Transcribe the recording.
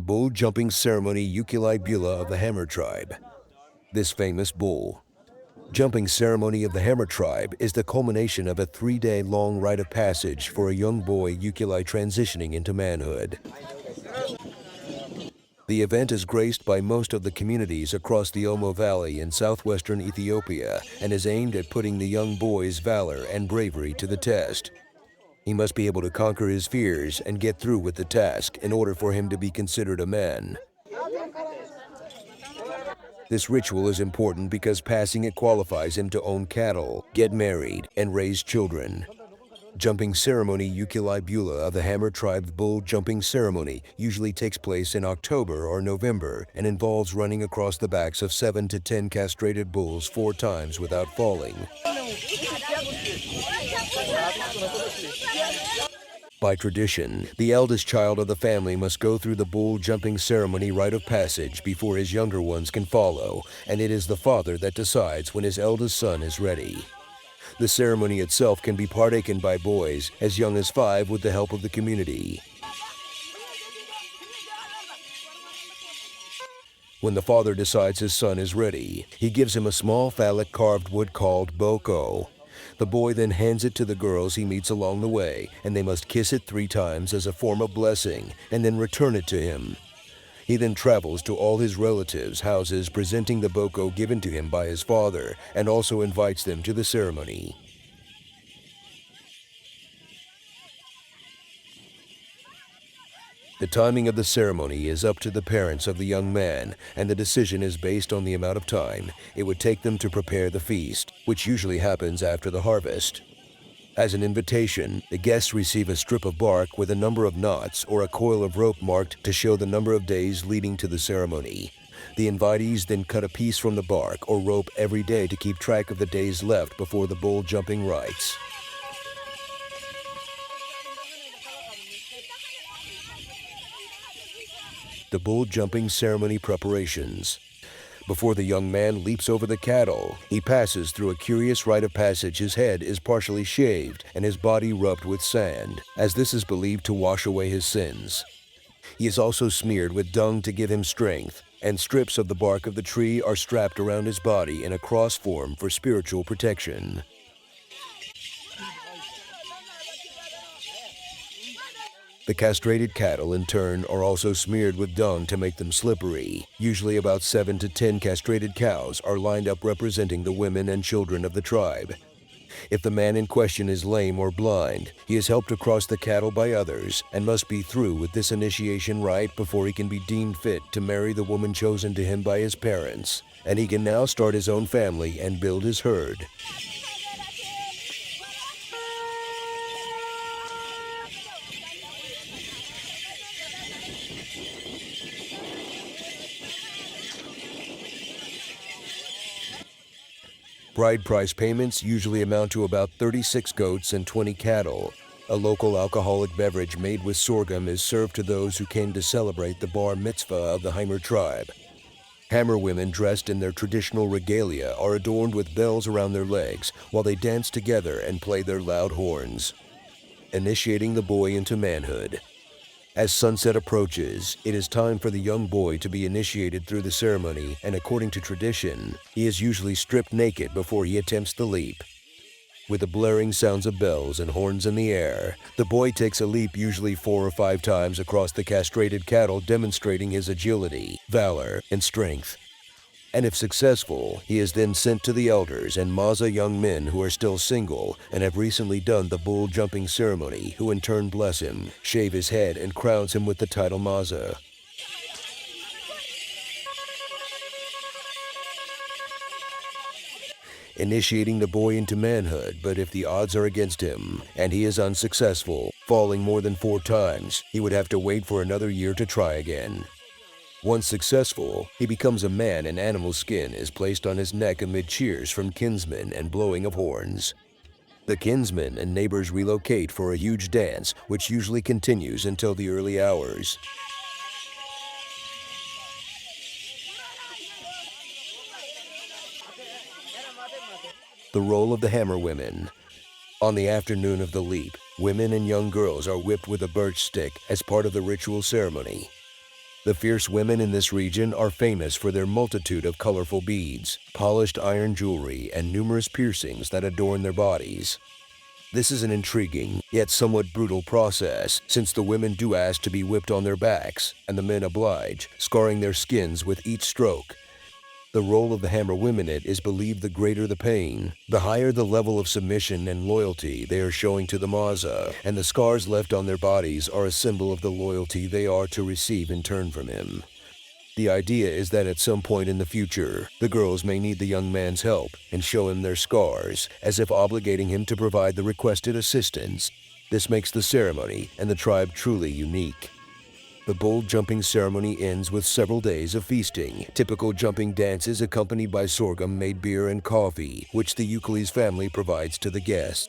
the bull jumping ceremony Bula of the Hammer tribe. This famous bull jumping ceremony of the Hammer tribe is the culmination of a 3-day-long rite of passage for a young boy transitioning into manhood. The event is graced by most of the communities across the Omo Valley in southwestern Ethiopia and is aimed at putting the young boy's valor and bravery to the test. He must be able to conquer his fears and get through with the task in order for him to be considered a man. This ritual is important because passing it qualifies him to own cattle, get married, and raise children. Jumping ceremony Bula of the Hammer tribe bull jumping ceremony usually takes place in October or November and involves running across the backs of 7 to 10 castrated bulls 4 times without falling. By tradition, the eldest child of the family must go through the bull jumping ceremony rite of passage before his younger ones can follow, and it is the father that decides when his eldest son is ready. The ceremony itself can be partaken by boys as young as 5 with the help of the community. When the father decides his son is ready, he gives him a small phallic carved wood called boko. The boy then hands it to the girls he meets along the way, and they must kiss it 3 times as a form of blessing, and then return it to him. He then travels to all his relatives' houses presenting the boko given to him by his father, and also invites them to the ceremony. The timing of the ceremony is up to the parents of the young man, and the decision is based on the amount of time it would take them to prepare the feast, which usually happens after the harvest. As an invitation, the guests receive a strip of bark with a number of knots or a coil of rope marked to show the number of days leading to the ceremony. The invitees then cut a piece from the bark or rope every day to keep track of the days left before the bull jumping rites. The bull jumping ceremony preparations. Before the young man leaps over the cattle, he passes through a curious rite of passage. His head is partially shaved and his body rubbed with sand, as this is believed to wash away his sins. He is also smeared with dung to give him strength, and strips of the bark of the tree are strapped around his body in a cross form for spiritual protection. The castrated cattle, in turn, are also smeared with dung to make them slippery. Usually about 7 to 10 castrated cows are lined up representing the women and children of the tribe. If the man in question is lame or blind, he is helped across the cattle by others and must be through with this initiation rite before he can be deemed fit to marry the woman chosen to him by his parents, and he can now start his own family and build his herd. Bride price payments usually amount to about 36 goats and 20 cattle. A local alcoholic beverage made with sorghum is served to those who came to celebrate the bar mitzvah of the Hammer tribe. Hammer women dressed in their traditional regalia are adorned with bells around their legs while they dance together and play their loud horns. Initiating the boy into manhood. As sunset approaches, it is time for the young boy to be initiated through the ceremony, and according to tradition, he is usually stripped naked before he attempts the leap. With the blaring sounds of bells and horns in the air, the boy takes a leap usually 4 or 5 times across the castrated cattle, demonstrating his agility, valor, and strength. And if successful, he is then sent to the elders and Maza young men who are still single and have recently done the bull jumping ceremony, who in turn bless him, shave his head, and crowns him with the title Maza. Initiating the boy into manhood, but if the odds are against him and he is unsuccessful, falling more than 4 times, he would have to wait for another year to try again. Once successful, he becomes a man, and animal skin is placed on his neck amid cheers from kinsmen and blowing of horns. The kinsmen and neighbors relocate for a huge dance, which usually continues until the early hours. The role of the Hammer women. On the afternoon of the leap, women and young girls are whipped with a birch stick as part of the ritual ceremony. The fierce women in this region are famous for their multitude of colorful beads, polished iron jewelry, and numerous piercings that adorn their bodies. This is an intriguing, yet somewhat brutal process, since the women do ask to be whipped on their backs, and the men oblige, scarring their skins with each stroke. The role of the hammer women is believed the greater the pain, the higher the level of submission and loyalty they are showing to the Maza, and the scars left on their bodies are a symbol of the loyalty they are to receive in turn from him. The idea is that at some point in the future, the girls may need the young man's help and show him their scars, as if obligating him to provide the requested assistance. This makes the ceremony and the tribe truly unique. The bull jumping ceremony ends with several days of feasting, typical jumping dances accompanied by sorghum-made beer and coffee, which the Euclid family provides to the guests.